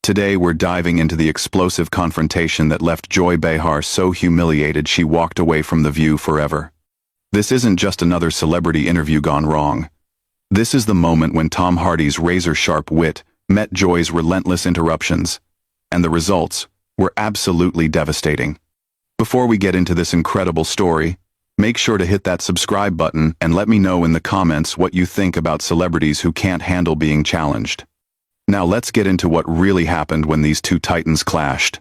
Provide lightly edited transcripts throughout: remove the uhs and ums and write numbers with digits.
Today we're diving into the explosive confrontation that left Joy Behar so humiliated she walked away from The View forever. This isn't just another celebrity interview gone wrong. This is the moment when Tom Hardy's razor-sharp wit met Joy's relentless interruptions, and the results were absolutely devastating. Before we get into this incredible story, make sure to hit that subscribe button and let me know in the comments what you think about celebrities who can't handle being challenged. Now let's get into what really happened when these two titans clashed.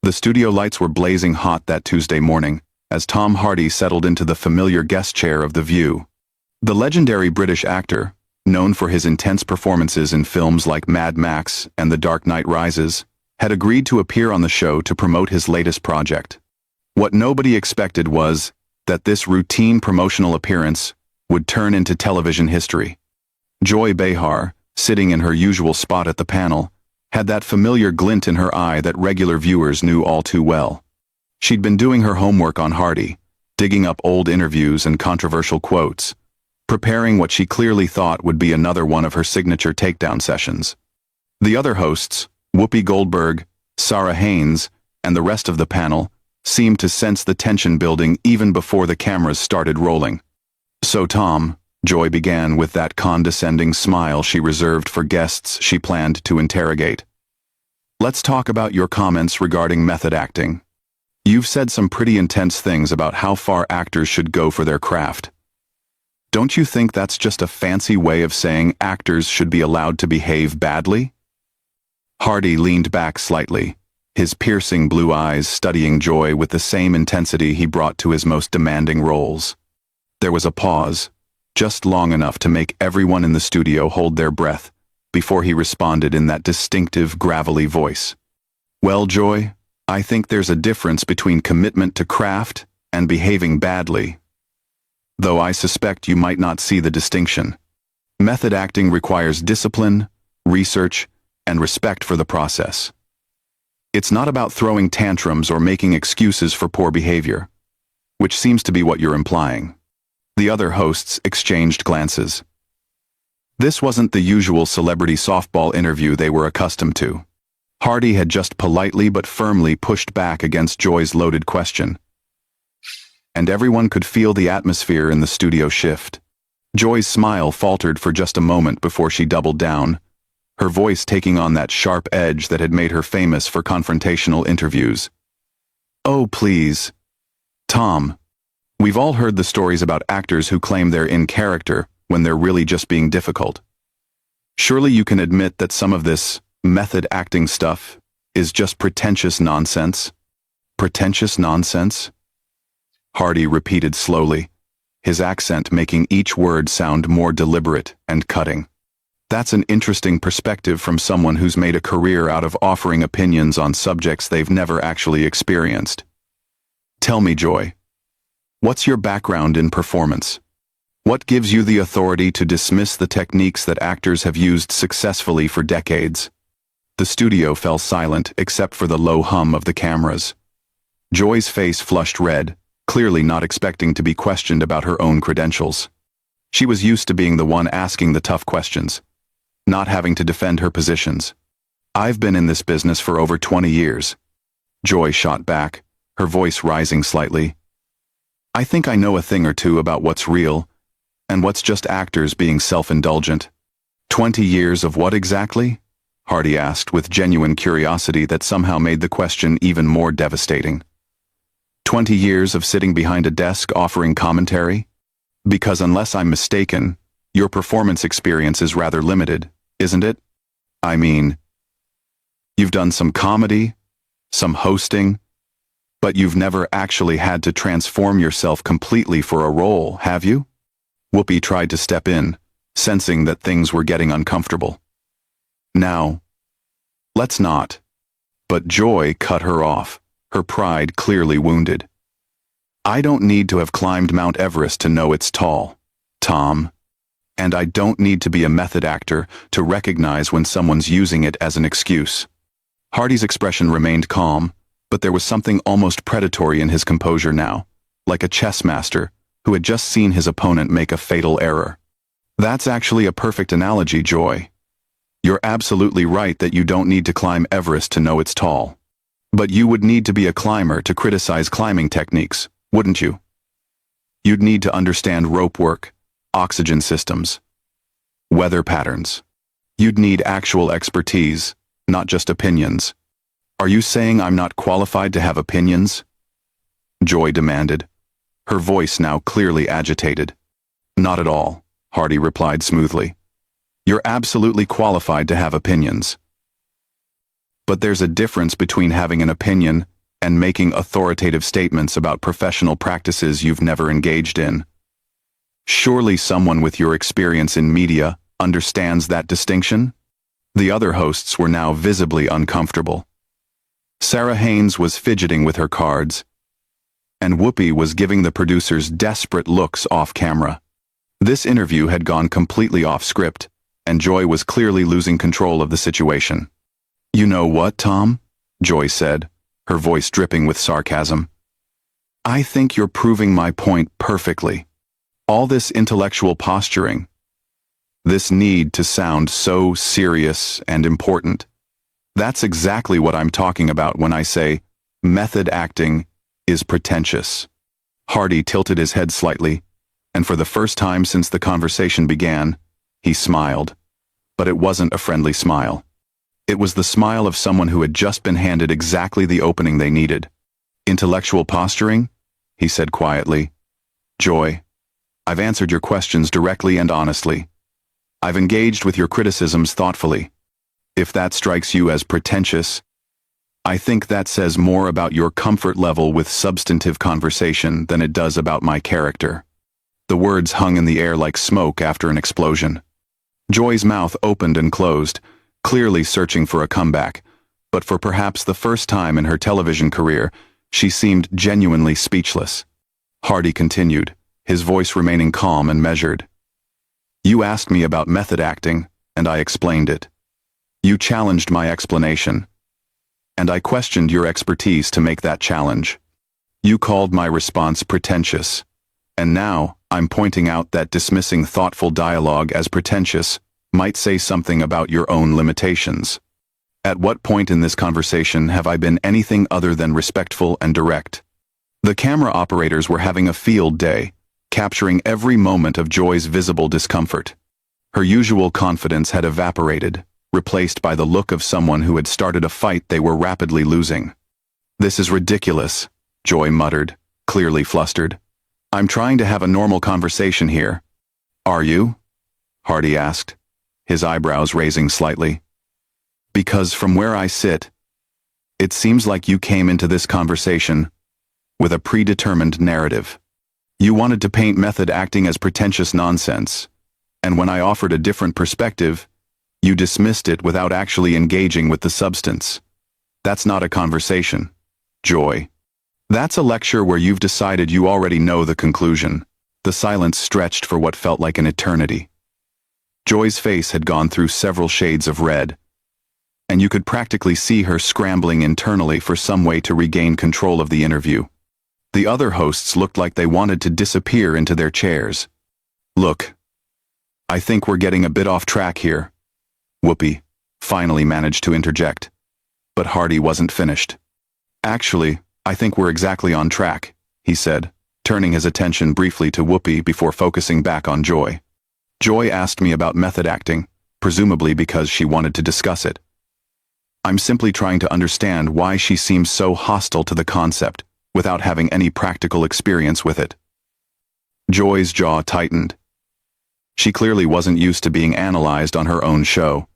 The studio lights were blazing hot that Tuesday morning as Tom Hardy settled into the familiar guest chair of The View. The legendary British actor, known for his intense performances in films like Mad Max and The Dark Knight Rises, had agreed to appear on the show to promote his latest project. What nobody expected was that this routine promotional appearance would turn into television history. Joy Behar, sitting in her usual spot at the panel, had that familiar glint in her eye that regular viewers knew all too well. She'd been doing her homework on Hardy, digging up old interviews and controversial quotes, preparing what she clearly thought would be another one of her signature takedown sessions. The other hosts, Whoopi Goldberg, Sarah Haynes, and the rest of the panel, seemed to sense the tension building even before the cameras started rolling. "So Tom," Joy began with that condescending smile she reserved for guests she planned to interrogate, "let's talk about your comments regarding method acting. You've said some pretty intense things about how far actors should go for their craft. Don't you think that's just a fancy way of saying actors should be allowed to behave badly?" Hardy leaned back slightly, his piercing blue eyes studying Joy with the same intensity he brought to his most demanding roles. There was a pause, just long enough to make everyone in the studio hold their breath, before he responded in that distinctive, gravelly voice. "Well, Joy, I think there's a difference between commitment to craft and behaving badly. Though I suspect you might not see the distinction. Method acting requires discipline, research, and respect for the process. It's not about throwing tantrums or making excuses for poor behavior, which seems to be what you're implying." The other hosts exchanged glances. This wasn't the usual celebrity softball interview they were accustomed to. Hardy had just politely but firmly pushed back against Joy's loaded question, and everyone could feel the atmosphere in the studio shift. Joy's smile faltered for just a moment before she doubled down, her voice taking on that sharp edge that had made her famous for confrontational interviews. "Oh, please. Tom, we've all heard the stories about actors who claim they're in character when they're really just being difficult. Surely you can admit that some of this method acting stuff is just pretentious nonsense." "Pretentious nonsense?" Hardy repeated slowly, his accent making each word sound more deliberate and cutting. "That's an interesting perspective from someone who's made a career out of offering opinions on subjects they've never actually experienced. Tell me, Joy, what's your background in performance? What gives you the authority to dismiss the techniques that actors have used successfully for decades?" The studio fell silent except for the low hum of the cameras. Joy's face flushed red, clearly not expecting to be questioned about her own credentials. She was used to being the one asking the tough questions, not having to defend her positions. "I've been in this business for over 20 years. Joy shot back, her voice rising slightly. "I think I know a thing or two about what's real, and what's just actors being self-indulgent." "20 years of what exactly?" Hardy asked with genuine curiosity that somehow made the question even more devastating. 20 years of sitting behind a desk offering commentary? Because unless I'm mistaken, your performance experience is rather limited, isn't it? I mean, you've done some comedy, some hosting, but you've never actually had to transform yourself completely for a role, have you? Whoopi tried to step in, sensing that things were getting uncomfortable. "Now, let's not." But Joy cut her off, her pride clearly wounded. "I don't need to have climbed Mount Everest to know it's tall, Tom. And I don't need to be a method actor to recognize when someone's using it as an excuse." Hardy's expression remained calm, but there was something almost predatory in his composure now, like a chess master who had just seen his opponent make a fatal error. "That's actually a perfect analogy, Joy. You're absolutely right that you don't need to climb Everest to know it's tall. But you would need to be a climber to criticize climbing techniques, wouldn't you? You'd need to understand rope work, oxygen systems, weather patterns. You'd need actual expertise, not just opinions. Are you saying I'm not qualified to have opinions? Joy demanded, her voice now clearly agitated. Not at all, Hardy replied smoothly. You're absolutely qualified to have opinions. But there's a difference between having an opinion and making authoritative statements about professional practices you've never engaged in. Surely someone with your experience in media understands that distinction? The other hosts were now visibly uncomfortable. Sarah Haynes was fidgeting with her cards, and Whoopi was giving the producers desperate looks off camera. This interview had gone completely off script, and Joy was clearly losing control of the situation. You know what, Tom? Joy said, her voice dripping with sarcasm. I think you're proving my point perfectly. All this intellectual posturing, this need to sound so serious and important, that's exactly what I'm talking about when I say method acting is pretentious. Hardy tilted his head slightly, and for the first time since the conversation began, he smiled. But it wasn't a friendly smile. It was the smile of someone who had just been handed exactly the opening they needed. Intellectual posturing? He said quietly. Joy, I've answered your questions directly and honestly. I've engaged with your criticisms thoughtfully. If that strikes you as pretentious, I think that says more about your comfort level with substantive conversation than it does about my character. The words hung in the air like smoke after an explosion. Joy's mouth opened and closed, clearly searching for a comeback, but for perhaps the first time in her television career, she seemed genuinely speechless. Hardy continued, his voice remaining calm and measured. You asked me about method acting, and I explained it. You challenged my explanation, and I questioned your expertise to make that challenge. You called my response pretentious, and now I'm pointing out that dismissing thoughtful dialogue as pretentious might say something about your own limitations. At what point in this conversation have I been anything other than respectful and direct? The camera operators were having a field day, capturing every moment of Joy's visible discomfort. Her usual confidence had evaporated, replaced by the look of someone who had started a fight they were rapidly losing. This is ridiculous, Joy muttered, clearly flustered. I'm trying to have a normal conversation here. Are you? Hardy asked, his eyebrows raising slightly. Because from where I sit, it seems like you came into this conversation with a predetermined narrative. You wanted to paint method acting as pretentious nonsense, and when I offered a different perspective, you dismissed it without actually engaging with the substance. That's not a conversation, Joy. That's a lecture where you've decided you already know the conclusion. The silence stretched for what felt like an eternity. Joy's face had gone through several shades of red, and you could practically see her scrambling internally for some way to regain control of the interview. The other hosts looked like they wanted to disappear into their chairs. Look, I think we're getting a bit off track here. Whoopi finally managed to interject, but Hardy wasn't finished. Actually, I think we're exactly on track, he said, turning his attention briefly to Whoopi before focusing back on Joy. Joy asked me about method acting, presumably because she wanted to discuss it. I'm simply trying to understand why she seems so hostile to the concept without having any practical experience with it. Joy's jaw tightened. She clearly wasn't used to being analyzed on her own show,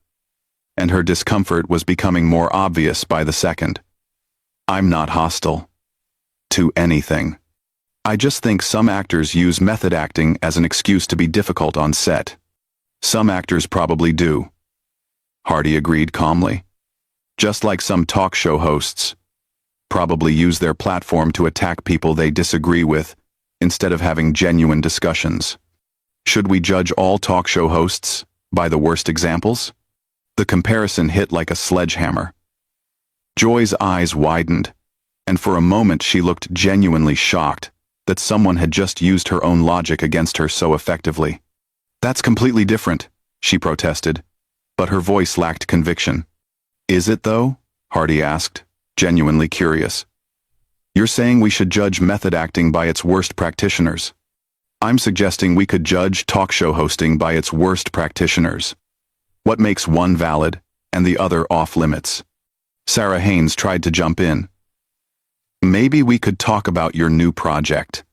and her discomfort was becoming more obvious by the second. I'm not hostile to anything. I just think some actors use method acting as an excuse to be difficult on set. Some actors probably do. Hardy agreed calmly. Just like some talk show hosts probably use their platform to attack people they disagree with instead of having genuine discussions. Should we judge all talk show hosts by the worst examples? The comparison hit like a sledgehammer. Joy's eyes widened, and for a moment she looked genuinely shocked that someone had just used her own logic against her so effectively. That's completely different, she protested. but her voice lacked conviction. Is it though? Hardy asked, genuinely curious. You're saying we should judge method acting by its worst practitioners. I'm suggesting we could judge talk show hosting by its worst practitioners. What makes one valid and the other off limits? Sarah Haynes tried to jump in. Maybe we could talk about your new project.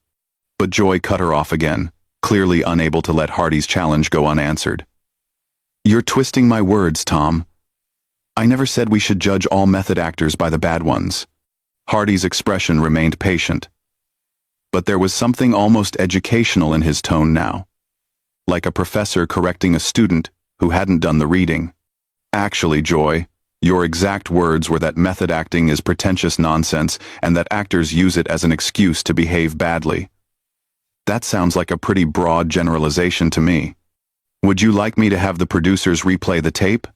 But Joy cut her off again, clearly unable to let Hardy's challenge go unanswered. You're twisting my words, Tom. I never said we should judge all method actors by the bad ones. Hardy's expression remained patient. But there was something almost educational in his tone now. Like a professor correcting a student who hadn't done the reading. Actually, Joy, your exact words were that method acting is pretentious nonsense and that actors use it as an excuse to behave badly. That sounds like a pretty broad generalization to me. Would you like me to have the producers replay the tape?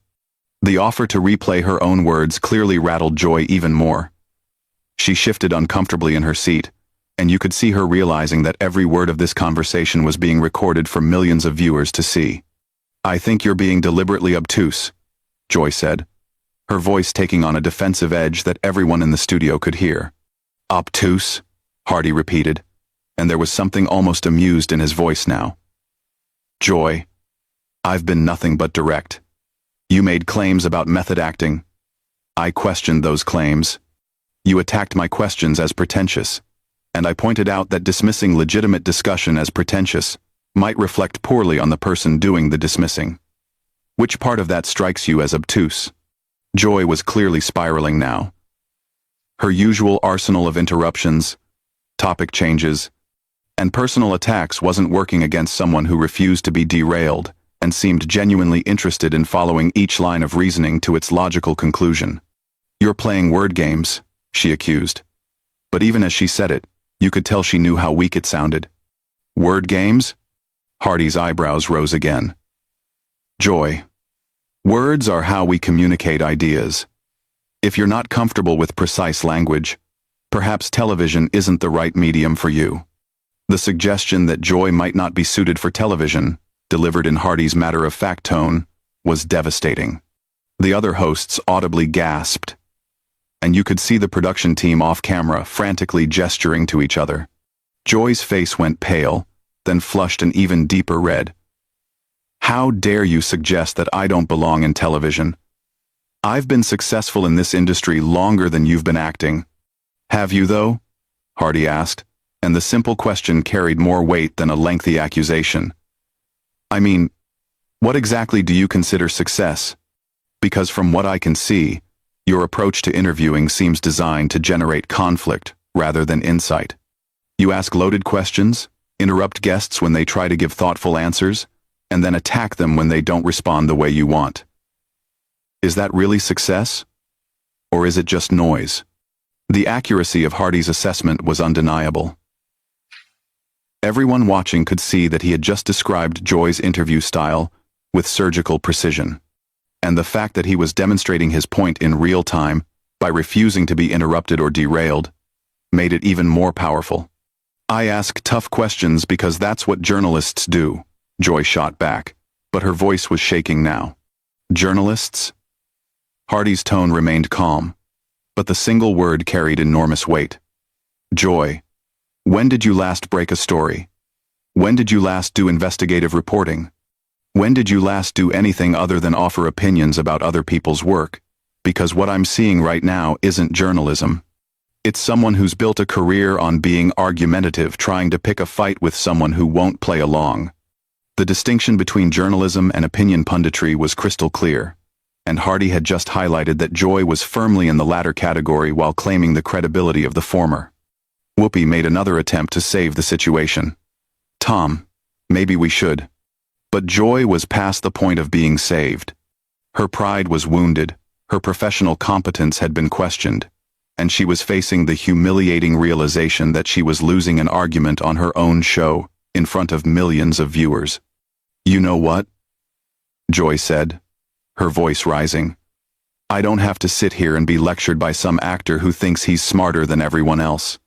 The offer to replay her own words clearly rattled Joy even more. She shifted uncomfortably in her seat, and you could see her realizing that every word of this conversation was being recorded for millions of viewers to see. I think you're being deliberately obtuse, Joy said, her voice taking on a defensive edge that everyone in the studio could hear. Obtuse? Hardy repeated, and there was something almost amused in his voice now. Joy, I've been nothing but direct. You made claims about method acting. I questioned those claims. You attacked my questions as pretentious, and I pointed out that dismissing legitimate discussion as pretentious might reflect poorly on the person doing the dismissing. Which part of that strikes you as obtuse? Joy was clearly spiraling now. Her usual arsenal of interruptions, topic changes, and personal attacks wasn't working against someone who refused to be derailed and seemed genuinely interested in following each line of reasoning to its logical conclusion. You're playing word games, she accused. But even as she said it, you could tell she knew how weak it sounded. Word games? Hardy's eyebrows rose again. Joy, words are how we communicate ideas. If you're not comfortable with precise language, perhaps television isn't the right medium for you. The suggestion that Joy might not be suited for television, delivered in Hardy's matter-of-fact tone, was devastating. The other hosts audibly gasped, and you could see the production team off camera frantically gesturing to each other. Joy's face went pale, then flushed an even deeper red. How dare you suggest that I don't belong in television? I've been successful in this industry longer than you've been acting. Have you, though? Hardy asked, and the simple question carried more weight than a lengthy accusation. I mean, what exactly do you consider success? Because from what I can see, your approach to interviewing seems designed to generate conflict rather than insight. You ask loaded questions, interrupt guests when they try to give thoughtful answers, and then attack them when they don't respond the way you want. Is that really success? Or is it just noise? The accuracy of Hardy's assessment was undeniable. Everyone watching could see that he had just described Joy's interview style with surgical precision. And the fact that he was demonstrating his point in real time by refusing to be interrupted or derailed made it even more powerful. I ask tough questions because that's what journalists do, Joy shot back, but her voice was shaking now. Journalists? Hardy's tone remained calm, but the single word carried enormous weight. Joy, when did you last break a story? When did you last do investigative reporting? When did you last do anything other than offer opinions about other people's work? Because what I'm seeing right now isn't journalism. It's someone who's built a career on being argumentative, trying to pick a fight with someone who won't play along. The distinction between journalism and opinion punditry was crystal clear, and Hardy had just highlighted that Joy was firmly in the latter category while claiming the credibility of the former. Whoopi made another attempt to save the situation. Tom, maybe we should. But Joy was past the point of being saved. Her pride was wounded, her professional competence had been questioned, and she was facing the humiliating realization that she was losing an argument on her own show in front of millions of viewers. You know what? Joy said, her voice rising. I don't have to sit here and be lectured by some actor who thinks he's smarter than everyone else.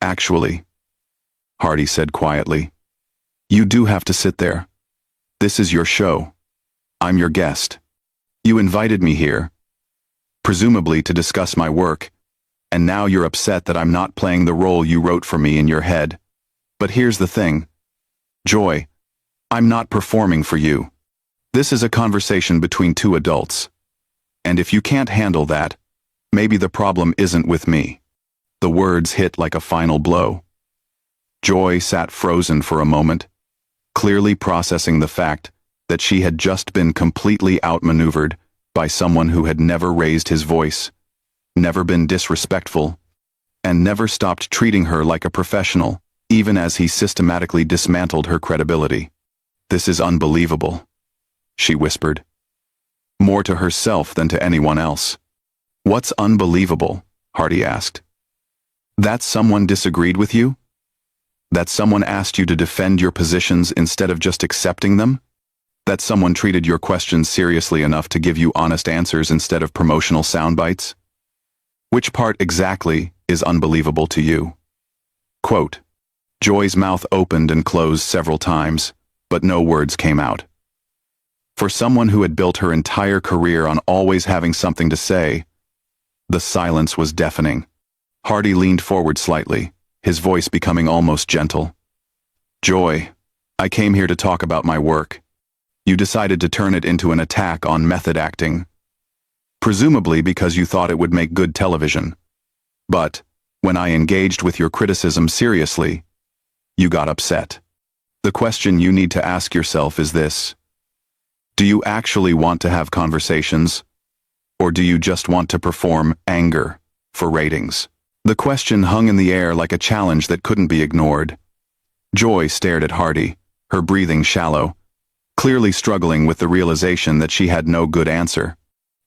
Actually, Hardy said quietly, you do have to sit there. This is your show. I'm your guest. You invited me here, presumably to discuss my work, and now you're upset that I'm not playing the role you wrote for me in your head. But here's the thing. Joy, I'm not performing for you. This is a conversation between two adults. And if you can't handle that, maybe the problem isn't with me. The words hit like a final blow. Joy sat frozen for a moment, clearly processing the fact that she had just been completely outmaneuvered by someone who had never raised his voice, never been disrespectful, and never stopped treating her like a professional, even as he systematically dismantled her credibility. "This is unbelievable," she whispered, more to herself than to anyone else. "What's unbelievable?" Hardy asked. "That someone disagreed with you? That someone asked you to defend your positions instead of just accepting them? That someone treated your questions seriously enough to give you honest answers instead of promotional sound bites? Which part exactly is unbelievable to you?" Quote. Joy's mouth opened and closed several times, but no words came out. For someone who had built her entire career on always having something to say, the silence was deafening. Hardy leaned forward slightly, his voice becoming almost gentle. "Joy, I came here to talk about my work. You decided to turn it into an attack on method acting, presumably because you thought it would make good television. But, when I engaged with your criticism seriously, you got upset. The question you need to ask yourself is this: do you actually want to have conversations, or do you just want to perform anger for ratings?" The question hung in the air like a challenge that couldn't be ignored. Joy stared at Hardy, her breathing shallow, clearly struggling with the realization that she had no good answer.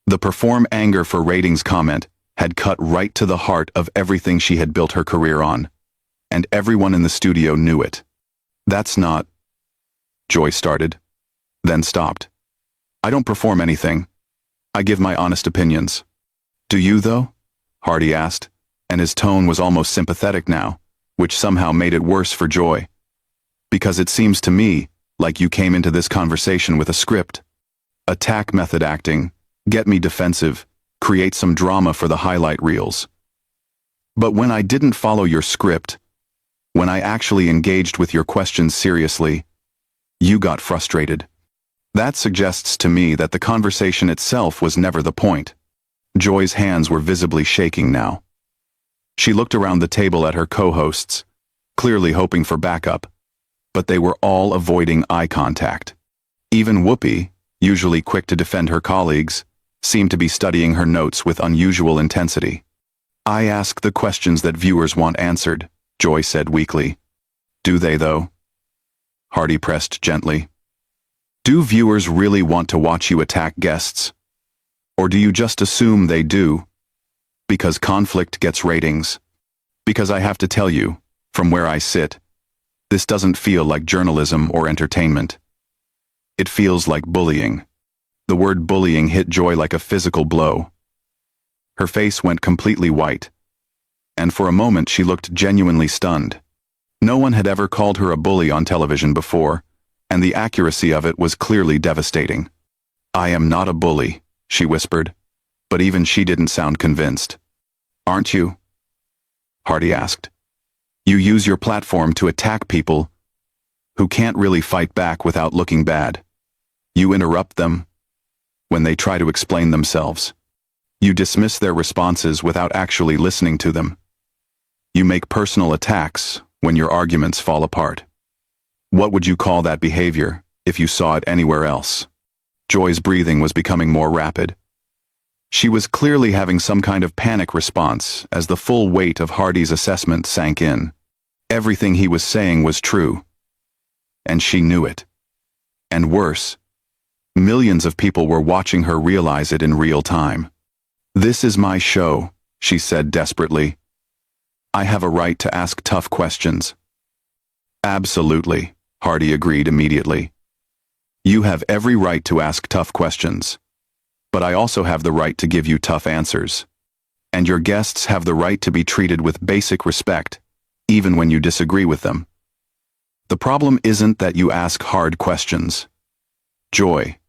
The "perform anger for ratings" comment had cut right to the heart of everything she had built her career on, and everyone in the studio knew it. "That's not," Joy started, then stopped. "I don't perform anything. I give my honest opinions." "Do you, though?" Hardy asked, and his tone was almost sympathetic now, which somehow made it worse for Joy. "Because it seems to me like you came into this conversation with a script. Attack method acting, get me defensive, create some drama for the highlight reels. But when I didn't follow your script, when I actually engaged with your questions seriously, you got frustrated. That suggests to me that the conversation itself was never the point." Joy's hands were visibly shaking now. She looked around the table at her co-hosts, clearly hoping for backup, but they were all avoiding eye contact. Even Whoopi, usually quick to defend her colleagues, seemed to be studying her notes with unusual intensity. "I ask the questions that viewers want answered," Joy said weakly. "Do they, though?" Hardy pressed gently. "Do viewers really want to watch you attack guests? Or do you just assume they do? Because conflict gets ratings. Because I have to tell you, from where I sit, this doesn't feel like journalism or entertainment. It feels like bullying." The word bullying hit Joy like a physical blow. Her face went completely white, and for a moment she looked genuinely stunned. No one had ever called her a bully on television before, and the accuracy of it was clearly devastating. "I am not a bully," she whispered, but even she didn't sound convinced. "Aren't you?" Hardy asked. "You use your platform to attack people who can't really fight back without looking bad. You interrupt them when they try to explain themselves. You dismiss their responses without actually listening to them. You make personal attacks when your arguments fall apart. What would you call that behavior if you saw it anywhere else?" Joy's breathing was becoming more rapid. She was clearly having some kind of panic response as the full weight of Hardy's assessment sank in. Everything he was saying was true, and she knew it. And worse, millions of people were watching her realize it in real time. "This is my show," she said desperately. "I have a right to ask tough questions." "Absolutely," Hardy agreed immediately. "You have every right to ask tough questions. But I also have the right to give you tough answers. And your guests have the right to be treated with basic respect, even when you disagree with them. The problem isn't that you ask hard questions, Joy.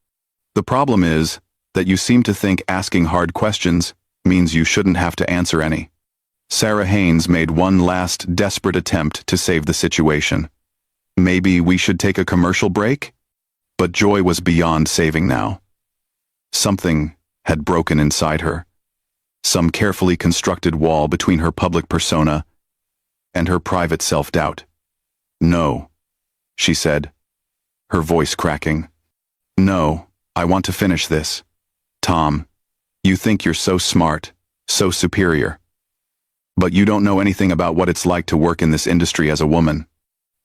The problem is that you seem to think asking hard questions means you shouldn't have to answer any. Sarah Haynes made one last desperate attempt to save the situation. Maybe we should take a commercial break? But Joy was beyond saving now. Something had broken inside her. Some carefully constructed wall between her public persona and her private self-doubt. "No," she said, her voice cracking. "No, I want to finish this. Tom, you think you're so smart, so superior. But you don't know anything about what it's like to work in this industry as a woman.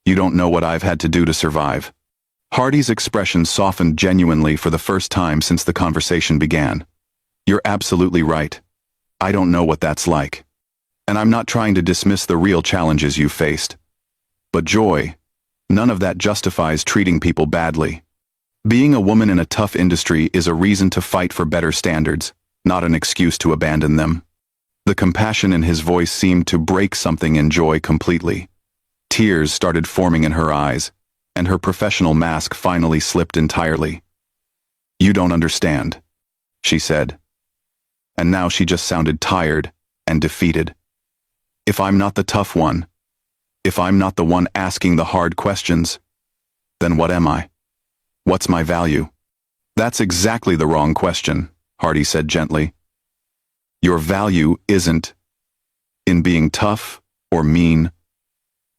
You don't know what I've had to do to survive." Hardy's expression softened genuinely for the first time since the conversation began. "You're absolutely right. I don't know what that's like. And I'm not trying to dismiss the real challenges you've faced. But Joy, none of that justifies treating people badly. Being a woman in a tough industry is a reason to fight for better standards, not an excuse to abandon them." The compassion in his voice seemed to break something in Joy completely. Tears started forming in her eyes, and her professional mask finally slipped entirely. "You don't understand," she said. And now she just sounded tired and defeated. "If I'm not the tough one, if I'm not the one asking the hard questions, then what am I? What's my value?" "That's exactly the wrong question," Hardy said gently. "Your value isn't in being tough or mean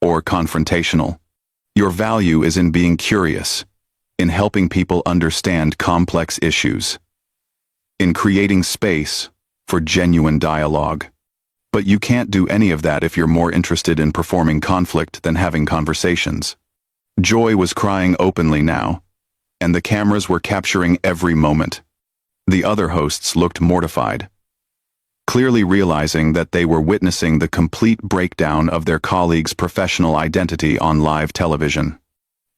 or confrontational. Your value is in being curious, in helping people understand complex issues, in creating space for genuine dialogue. But you can't do any of that if you're more interested in performing conflict than having conversations." Joy was crying openly now, and the cameras were capturing every moment. The other hosts looked mortified, clearly realizing that they were witnessing the complete breakdown of their colleagues' professional identity on live television.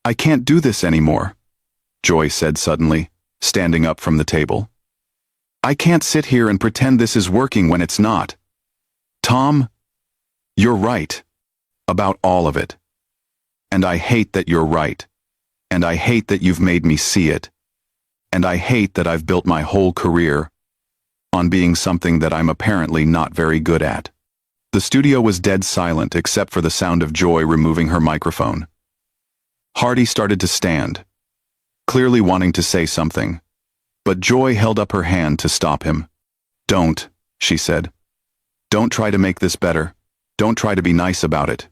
"I can't do this anymore," Joy said suddenly, standing up from the table. "I can't sit here and pretend this is working when it's not. Tom, you're right. About all of it. And I hate that you're right. And I hate that you've made me see it. And I hate that I've built my whole career on being something that I'm apparently not very good at." The studio was dead silent except for the sound of Joy removing her microphone. Hardy started to stand, clearly wanting to say something, but Joy held up her hand to stop him. "Don't," she said. "Don't try to make this better. Don't try to be nice about it.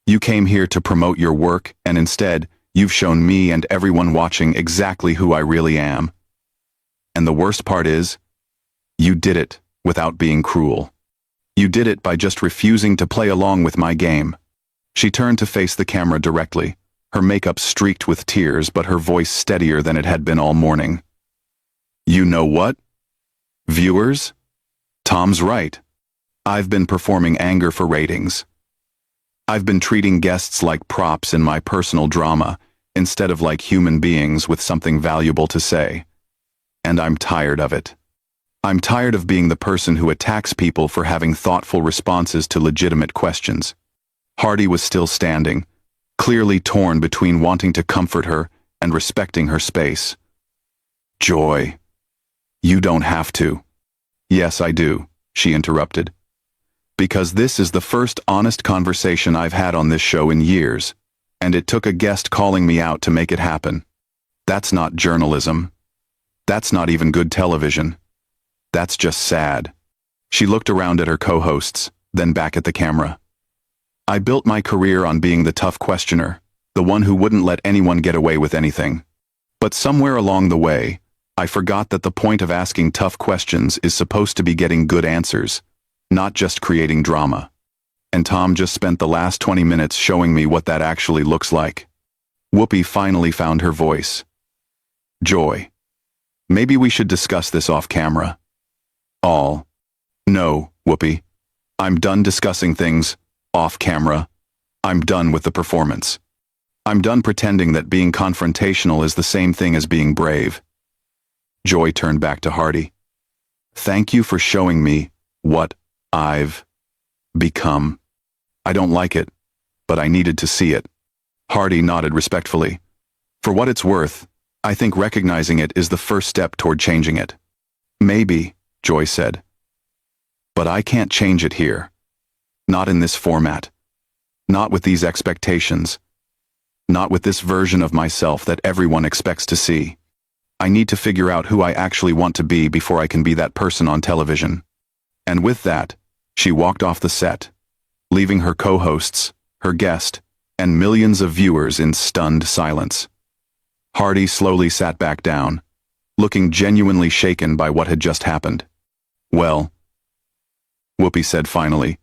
You came here to promote your work, and instead, you've shown me and everyone watching exactly who I really am. And the worst part is, you did it without being cruel. You did it by just refusing to play along with my game." She turned to face the camera directly, her makeup streaked with tears but her voice steadier than it had been all morning. "You know what? Viewers? Tom's right. I've been performing anger for ratings. I've been treating guests like props in my personal drama instead of like human beings with something valuable to say. And I'm tired of it. I'm tired of being the person who attacks people for having thoughtful responses to legitimate questions." Hardy was still standing, clearly torn between wanting to comfort her and respecting her space. "Joy, you don't have to." "Yes, I do," she interrupted. "Because this is the first honest conversation I've had on this show in years, and it took a guest calling me out to make it happen. That's not journalism. That's not even good television. That's just sad." She looked around at her co-hosts, then back at the camera. "I built my career on being the tough questioner, the one who wouldn't let anyone get away with anything. But somewhere along the way, I forgot that the point of asking tough questions is supposed to be getting good answers, not just creating drama. And Tom just spent the last 20 minutes showing me what that actually looks like." Whoopi finally found her voice. "Joy, maybe we should discuss this off camera." "All. No, Whoopi. I'm done discussing things off camera. I'm done with the performance. I'm done pretending that being confrontational is the same thing as being brave." Joy turned back to Hardy. "Thank you for showing me what I've become. I don't like it, but I needed to see it." Hardy nodded respectfully. "For what it's worth, I think recognizing it is the first step toward changing it." Maybe, Joy said. But I can't change it here. Not in this format. Not with these expectations. Not with this version of myself that everyone expects to see. I need to figure out who I actually want to be before I can be that person on television. And with that, she walked off the set, leaving her co-hosts, her guest, and millions of viewers in stunned silence. Hardy slowly sat back down, looking genuinely shaken by what had just happened. Well, Whoopi said finally,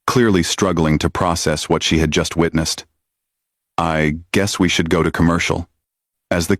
clearly struggling to process what she had just witnessed. I guess we should go to commercial. As the